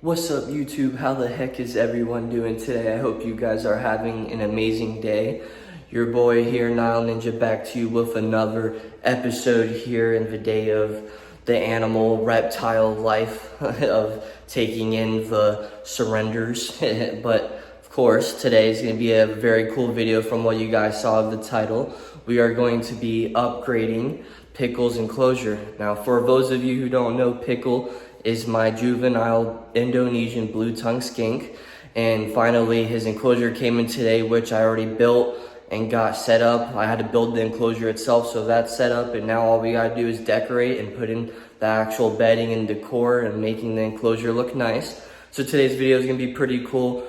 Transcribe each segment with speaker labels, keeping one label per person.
Speaker 1: What's up YouTube? How the heck is everyone doing today? I hope you guys are having an amazing day. Your boy here, Nile Ninja, back to you with another episode here in the day of the animal reptile life of taking in the surrenders. But of course, today is going to be a very cool video from what you guys saw of the title. We are going to be upgrading Pickle's Enclosure. Now, for those of you who don't know, Pickle is my juvenile Indonesian blue-tongue skink, and finally his enclosure came in today, which I already built and got set up. I had to build the enclosure itself, so that's set up, and now all we gotta do is decorate and put in the actual bedding and decor and making the enclosure look nice. So today's video is gonna be pretty cool.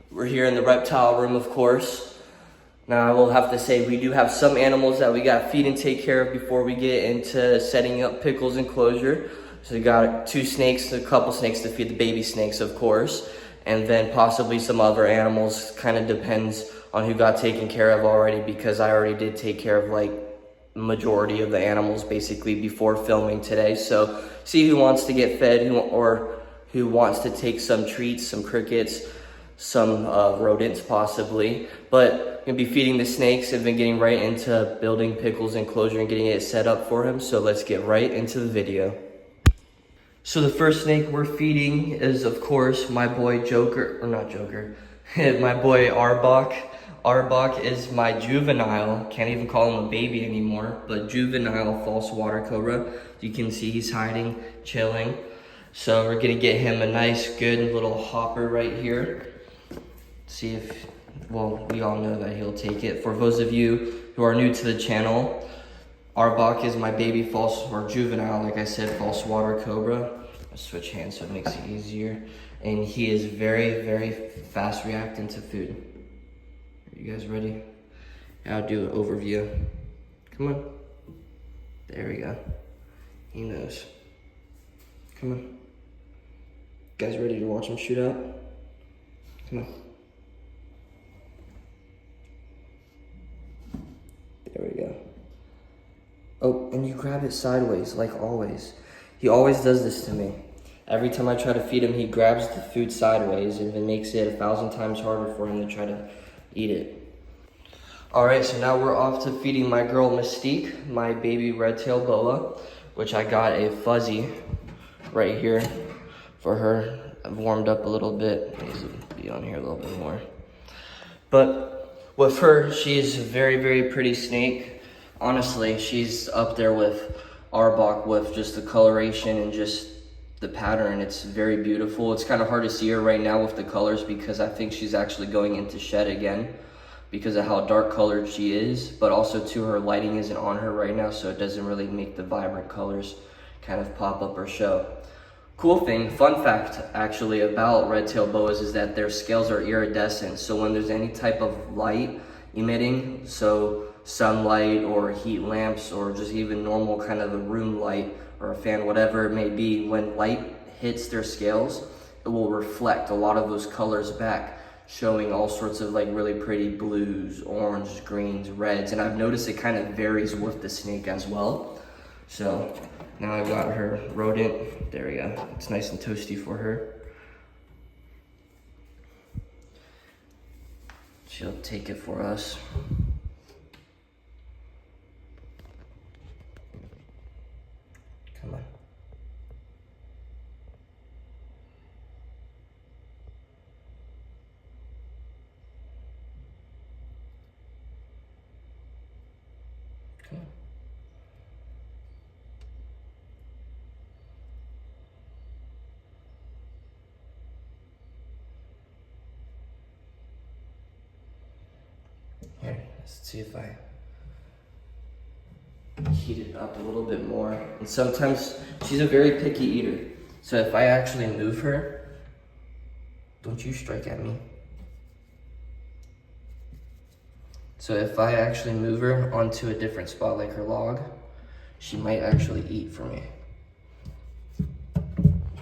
Speaker 1: We're here in the reptile room, of course. Now I will have to say, we do have some animals that we gotta feed and take care of before we get into setting up Pickle's enclosure. So we got 2 snakes, a couple snakes to feed the baby snakes, of course, and then possibly some other animals. Kind of depends on who got taken care of already, because I already did take care of like majority of the animals basically before filming today. So see who wants to get fed, or who wants to take some treats, some crickets, some rodents possibly. But I'm gonna be feeding the snakes and then getting right into building Pickle's enclosure and getting it set up for him. So let's get right into the video. So the first snake we're feeding is, of course, my boy Joker, or not Joker, my boy Arbok. Arbok is my juvenile, can't even call him a baby anymore, but juvenile false water cobra. You can see he's hiding, chilling. So we're gonna get him a nice, good little hopper right here. See if, well, we all know that he'll take it. For those of you who are new to the channel, Arbok is my baby false, or juvenile, like I said, false water cobra. I'll switch hands so it makes it easier. And he is very, very fast reacting to food. Are you guys ready? I'll do an overview. Come on. There we go. He knows. Come on. You guys ready to watch him shoot out? Come on. There we go. Oh, and you grab it sideways, like always. He always does this to me. Every time I try to feed him, he grabs the food sideways, and it makes it 1,000 times harder for him to try to eat it. All right, so now we're off to feeding my girl Mystique, my baby red-tailed boa, which I got a fuzzy right here for her. I've warmed up a little bit. Needs to be on here a little bit more. But with her, she's a very, very pretty snake. Honestly, she's up there with Arbok with just the coloration and just the pattern. It's very beautiful. It's kind of hard to see her right now with the colors, because I think she's actually going into shed again because of how dark colored she is, but also too, her lighting isn't on her right now, so it doesn't really make the vibrant colors kind of pop up or show. Cool thing, fun fact actually about red-tailed boas is that their scales are iridescent. So when there's any type of light emitting, so sunlight or heat lamps or just even normal kind of a room light or a fan, whatever it may be, when light hits their scales, it will reflect a lot of those colors back, showing all sorts of like really pretty blues, orange, greens, reds. And I've noticed it kind of varies with the snake as well. So now I've got her rodent. There we go. It's nice and toasty for her. She'll take it for us. Come on. Come on. Here, let's see if I heat it up a little bit more. And sometimes she's a very picky eater. So if I actually move her, don't you strike at me. So if I actually move her onto a different spot, like her log, she might actually eat for me.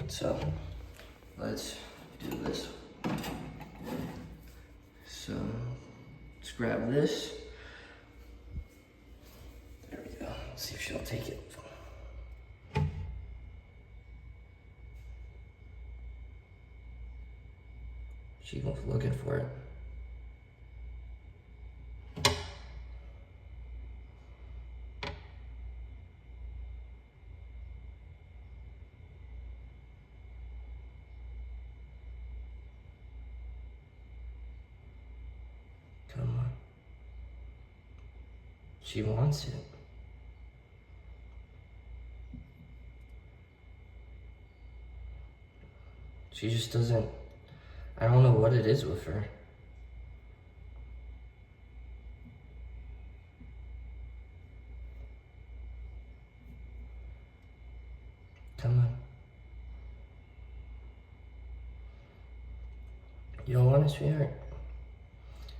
Speaker 1: So let's do this. So let's grab this. There we go. Let's see if she'll take it. She's looking for it. Come on. She wants it. She just doesn't, I don't know what it is with her. Come on. You don't want it, sweetheart?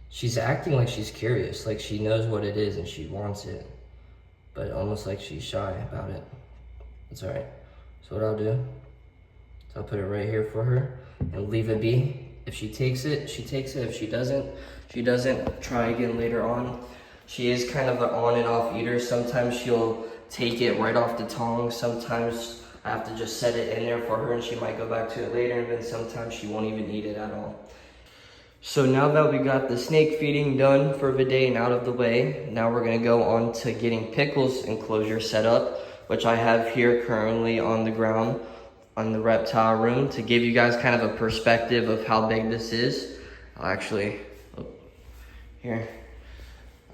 Speaker 1: She's acting like she's curious, like she knows what it is and she wants it, but almost like she's shy about it. It's all right. So what I'll do is I'll put it right here for her and leave it be. If she takes it, she takes it. If she doesn't, try again later on. She is kind of an on and off eater. Sometimes she'll take it right off the tongs. Sometimes I have to just set it in there for her and she might go back to it later, and then sometimes she won't even eat it at all. So now that we got the snake feeding done for the day and out of the way, now we're gonna go on to getting Pickle's enclosure set up, which I have here currently on the ground on the reptile room to give you guys kind of a perspective of how big this is. I'll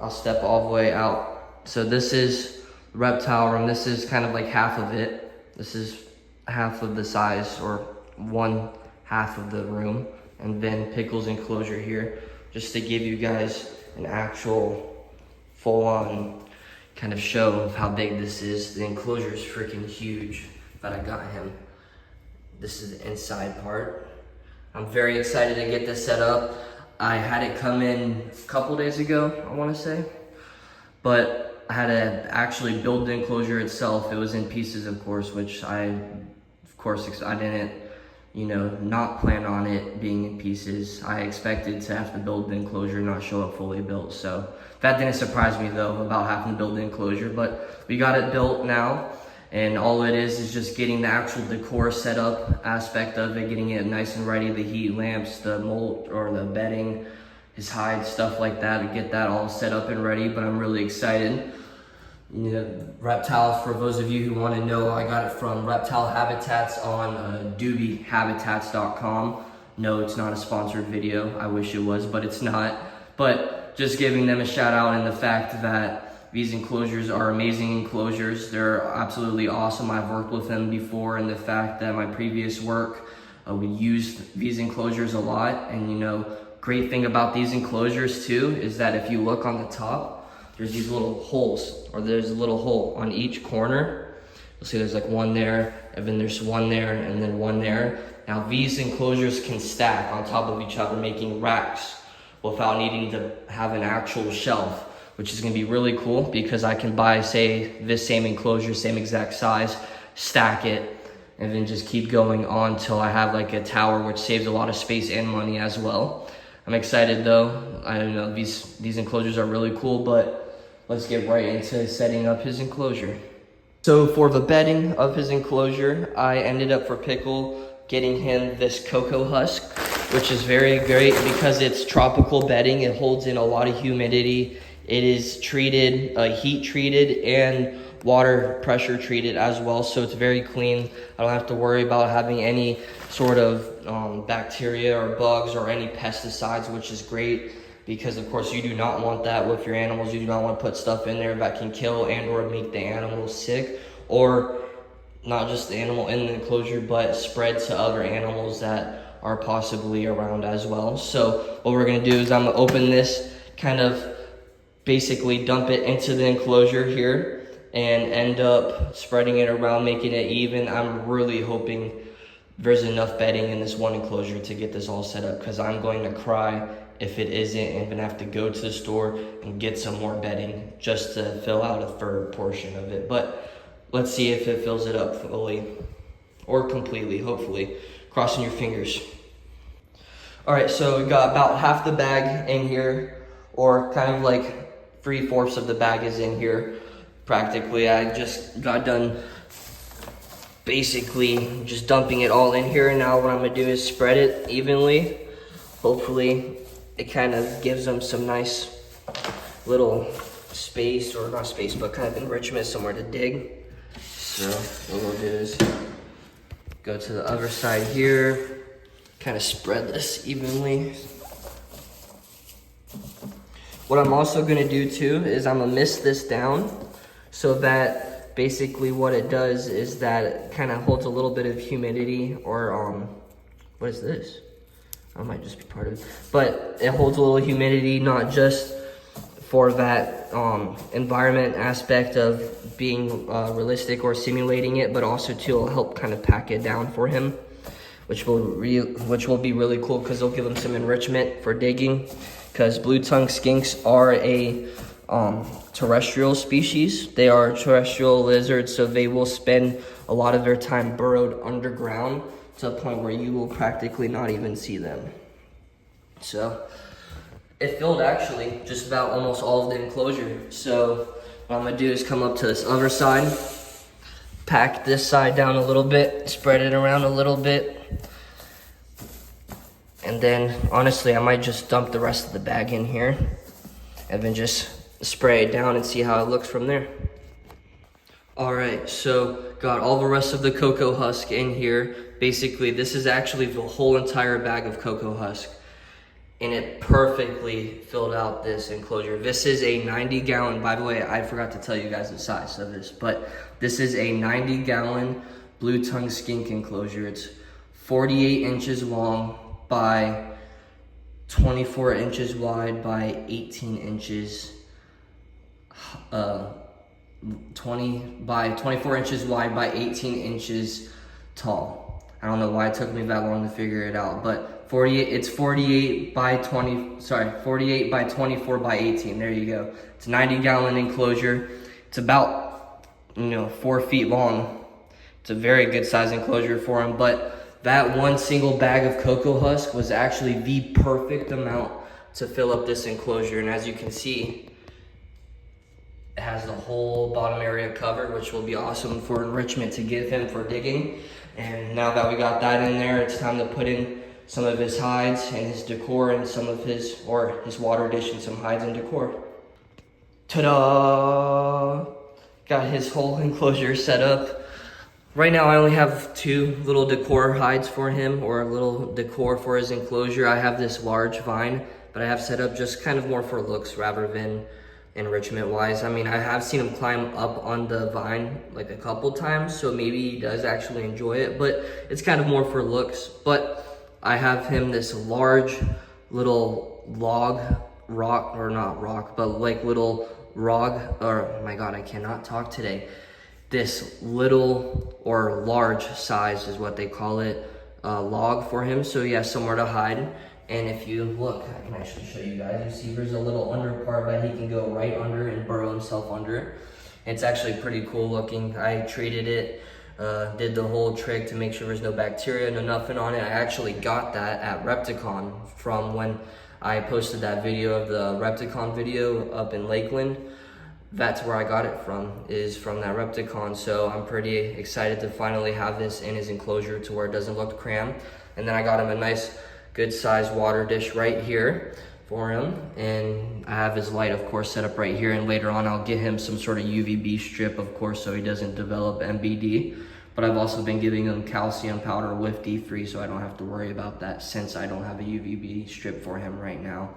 Speaker 1: step all the way out. So this is the reptile room. This is kind of like half of it. This is half of the size, or one half of the room. And then Pickle's enclosure here, just to give you guys an actual full-on kind of show of how big this is. The enclosure is freaking huge, but I got him. This is the inside part. I'm very excited to get this set up. I had it come in a couple days ago, I want to say, but I had to actually build the enclosure itself. It was in pieces, of course, which I didn't, not plan on it being in pieces. I expected to have to build the enclosure, not show up fully built. So that didn't surprise me though, about having to build the enclosure, but we got it built now. And all it is just getting the actual decor set up aspect of it, getting it nice and ready, the heat lamps, the molt or the bedding, his hide, stuff like that, to get that all set up and ready. But I'm really excited. Reptiles, for those of you who want to know, I got it from Reptile Habitats on doobiehabitats.com. No, it's not a sponsored video. I wish it was, but it's not. But just giving them a shout out, and the fact that these enclosures are amazing enclosures. They're absolutely awesome. I've worked with them before, and the fact that my previous work, we used these enclosures a lot. And great thing about these enclosures too is that if you look on the top, there's these little holes, or there's a little hole on each corner. You'll see there's like one there, and then there's one there, and then one there. Now these enclosures can stack on top of each other, making racks without needing to have an actual shelf, which is gonna be really cool because I can buy, say, this same enclosure, same exact size, stack it, and then just keep going on till I have like a tower, which saves a lot of space and money as well. I'm excited though. I don't know, these enclosures are really cool, but let's get right into setting up his enclosure. So for the bedding of his enclosure, I ended up for Pickle getting him this cocoa husk, which is very great because it's tropical bedding. It holds in a lot of humidity. It is treated, heat treated and water pressure treated as well. So it's very clean. I don't have to worry about having any sort of bacteria or bugs or any pesticides, which is great. Because of course you do not want that with your animals. You do not want to put stuff in there that can kill and or make the animal sick, or not just the animal in the enclosure, but spread to other animals that are possibly around as well. So what we're gonna do is I'm gonna open this, kind of basically dump it into the enclosure here and end up spreading it around, making it even. I'm really hoping there's enough bedding in this one enclosure to get this all set up, because I'm going to cry if it isn't, and I'm gonna have to go to the store and get some more bedding just to fill out a third portion of it. But let's see if it fills it up fully or completely, hopefully. Crossing your fingers. All right, so we got about half the bag in here, or kind of like 3/4 of the bag is in here. Practically, I just got done basically just dumping it all in here. Now what I'm gonna do is spread it evenly Hopefully it kind of gives them some nice little space, or not space, but kind of enrichment, somewhere to dig. So what we'll do is go to the other side here, kind of spread this evenly. What I'm also gonna do too is I'm gonna mist this down so that basically what it does is that it kind of holds a little bit of humidity, or what is this? I might just be part of it. But it holds a little humidity, not just for that environment aspect of being realistic or simulating it, but also to help kind of pack it down for him, which will be really cool because they'll give him some enrichment for digging. Because blue-tongued skinks are a terrestrial species. They are terrestrial lizards, so they will spend a lot of their time burrowed underground to a point where you will practically not even see them. So it filled actually just about almost all of the enclosure. So what I'm gonna do is come up to this other side, pack this side down a little bit, spread it around a little bit, and then honestly I might just dump the rest of the bag in here and then just spray it down and see how it looks from there. All right, so got all the rest of the cocoa husk in here. Basically, this is actually the whole entire bag of cocoa husk, and it perfectly filled out this enclosure. This is a 90-gallon, by the way, I forgot to tell you guys the size of this, but this is a 90-gallon blue-tongued skink enclosure. It's 48 inches long by 24 inches wide by 18 inches, 20 by 24 inches wide by 18 inches tall. I don't know why it took me that long to figure it out, but 48 by 24 by 18. There you go. It's a 90-gallon enclosure. It's about 4 feet long. It's a very good size enclosure for him, but that one single bag of cocoa husk was actually the perfect amount to fill up this enclosure. And as you can see, it has the whole bottom area covered, which will be awesome for enrichment to give him for digging. And now that we got that in there, it's time to put in some of his hides and his decor and some of his water dish and some hides and decor. Ta-da! Got his whole enclosure set up. Right now I only have 2 little decor hides for him, or a little decor for his enclosure. I have this large vine, but I have set up just kind of more for looks rather than enrichment wise. I mean, I have seen him climb up on the vine like a couple times, so maybe he does actually enjoy it, but it's kind of more for looks. But I have him this large little log rock, or not rock, but like little log, or oh my god, I cannot talk today. This little, or large size is what they call it, log for him, so he has somewhere to hide. And if you look, I can actually show you guys. You see there's a little under part that he can go right under and burrow himself under. It's actually pretty cool looking. I treated it, did the whole trick to make sure there's no bacteria, no nothing on it. I actually got that at Repticon from when I posted that video of the Repticon video up in Lakeland. That's where I got it from, is from that Repticon. So I'm pretty excited to finally have this in his enclosure to where it doesn't look cramped. And then I got him a nice good sized water dish right here for him, and I have his light of course set up right here, and later on I'll get him some sort of UVB strip of course so he doesn't develop MBD. But I've also been giving him calcium powder with D3, so I don't have to worry about that since I don't have a UVB strip for him right now.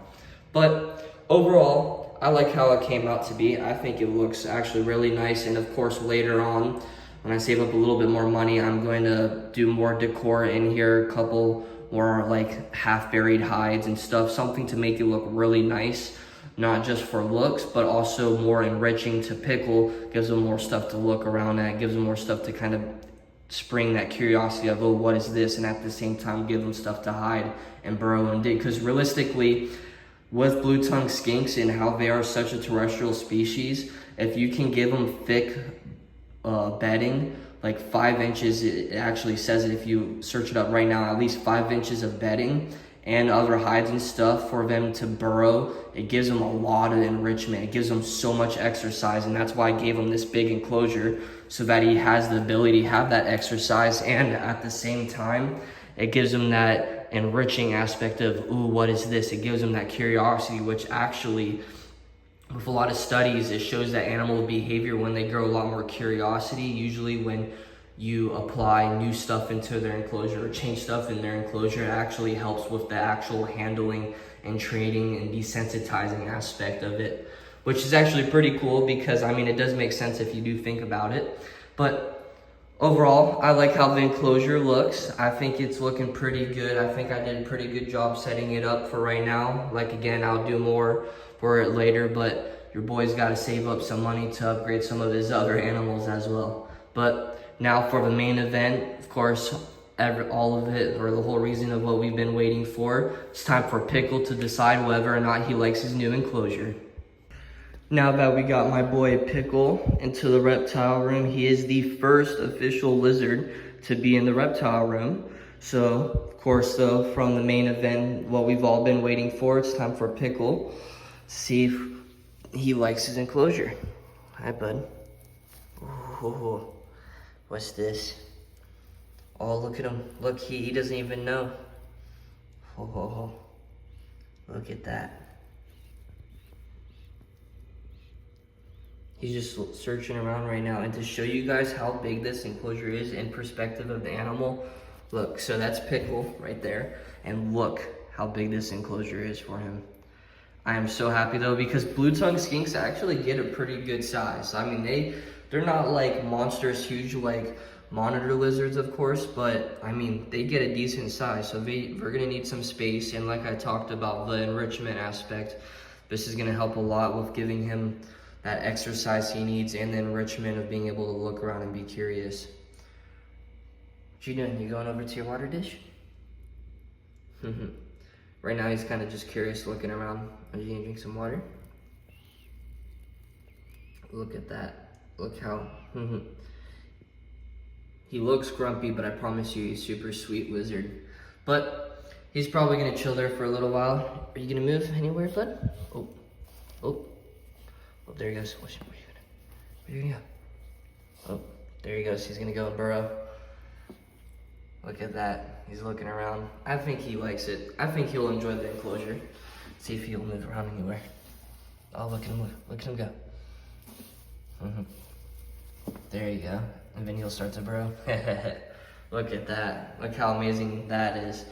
Speaker 1: But overall, I like how it came out to be. I think it looks actually really nice, and of course later on when I save up a little bit more money, I'm going to do more decor in here, a couple more like half buried hides and stuff, something to make it look really nice, not just for looks, but also more enriching to pickle. Gives them more stuff to look around at, gives them more stuff to kind of spring that curiosity of, oh, what is this? And at the same time, give them stuff to hide and burrow and dig. Because realistically, with blue-tongued skinks and how they are such a terrestrial species, if you can give them thick bedding, like 5 inches, it actually says it if you search it up right now, at least 5 inches of bedding and other hides and stuff for them to burrow, it gives them a lot of enrichment. It gives them so much exercise, and that's why I gave him this big enclosure, so that he has the ability to have that exercise, and at the same time, it gives him that enriching aspect of, ooh, what is this? It gives them that curiosity, which actually, with a lot of studies, it shows that animal behavior, when they grow a lot more curiosity, usually when you apply new stuff into their enclosure or change stuff in their enclosure, it actually helps with the actual handling and training and desensitizing aspect of it, which is actually pretty cool because, I mean, it does make sense if you do think about it. But overall, I like how the enclosure looks. I think it's looking pretty good. I think I did a pretty good job setting it up for right now. Like, again, I'll do more for it later, but your boy's got to save up some money to upgrade some of his other animals as well. But now for the main event, of course, all of it, or the whole reason of what we've been waiting for, it's time for Pickle to decide whether or not he likes his new enclosure. Now that we got my boy Pickle into the reptile room, he is the first official lizard to be in the reptile room. So, of course, though, from the main event, what we've all been waiting for, it's time for Pickle to see if he likes his enclosure. Hi, bud. Ooh, what's this? Oh, look at him. Look, he doesn't even know. Oh, look at that. He's just searching around right now. And to show you guys how big this enclosure is in perspective of the animal, look, so that's Pickle right there. And look how big this enclosure is for him. I am so happy though, because blue-tongued skinks actually get a pretty good size. I mean, they're not like monstrous huge like monitor lizards, of course, but I mean, they get a decent size. So we're gonna need some space. And like I talked about, the enrichment aspect, this is gonna help a lot with giving him that exercise he needs and the enrichment of being able to look around and be curious. What you doing? You going over to your water dish? Right now he's kind of just curious, looking around. Are you gonna drink some water? Look at that. Look how, he looks grumpy, but I promise you he's super sweet lizard. But he's probably gonna chill there for a little while. Are you gonna move anywhere, bud? Oh, there he goes. Where are you gonna go? Oh, there he goes. He's gonna go and burrow. Look at that. He's looking around. I think he likes it. I think he'll enjoy the enclosure. See if he'll move around anywhere. Oh, look at him move. Look at him go. There you go. And then he'll start to burrow. Look at that. Look how amazing that is.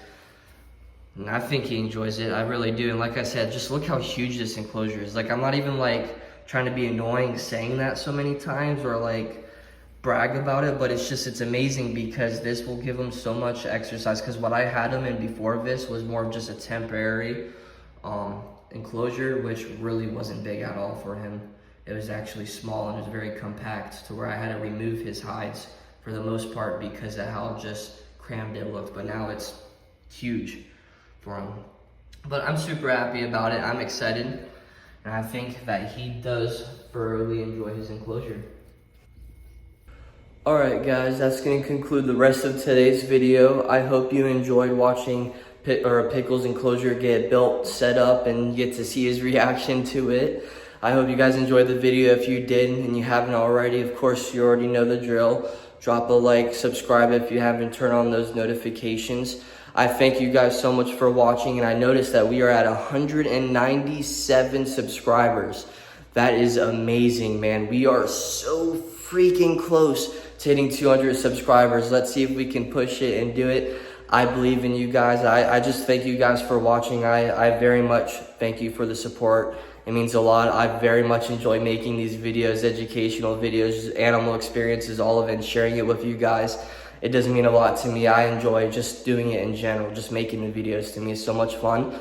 Speaker 1: And I think he enjoys it. I really do. And like I said, just look how huge this enclosure is. Like, I'm not even like trying to be annoying saying that so many times or like brag about it, but it's amazing because this will give him so much exercise. Because what I had him in before this was more of just a temporary enclosure, which really wasn't big at all for him. It was actually small and it was very compact to where I had to remove his hides for the most part because of how just crammed it looked. But now it's huge for him. But I'm super happy about it. I'm excited. And I think that he does thoroughly enjoy his enclosure. Alright guys, that's going to conclude the rest of today's video. I hope you enjoyed watching Pickle's enclosure get built, set up, and get to see his reaction to it. I hope you guys enjoyed the video. If you did and you haven't already, of course you already know the drill. Drop a like, subscribe if you haven't, turn on those notifications. I thank you guys so much for watching, and I noticed that we are at 197 subscribers. That is amazing, man. We are so freaking close to hitting 200 subscribers. Let's see if we can push it and do it. I believe in you guys. I just thank you guys for watching. I very much thank you for the support. It means a lot. I very much enjoy making these videos, educational videos, animal experiences, all of it, and sharing it with you guys. It does mean a lot to me. I enjoy just doing it in general. Just making the videos to me is so much fun.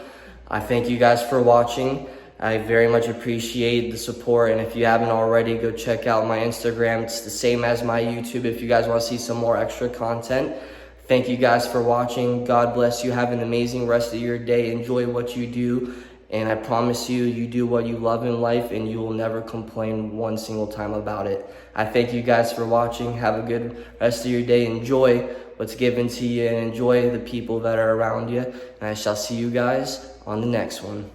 Speaker 1: I thank you guys for watching. I very much appreciate the support. And if you haven't already, go check out my Instagram. It's the same as my YouTube if you guys want to see some more extra content. Thank you guys for watching. God bless you. Have an amazing rest of your day. Enjoy what you do. And I promise you, you do what you love in life and you will never complain one single time about it. I thank you guys for watching. Have a good rest of your day. Enjoy what's given to you and enjoy the people that are around you. And I shall see you guys on the next one.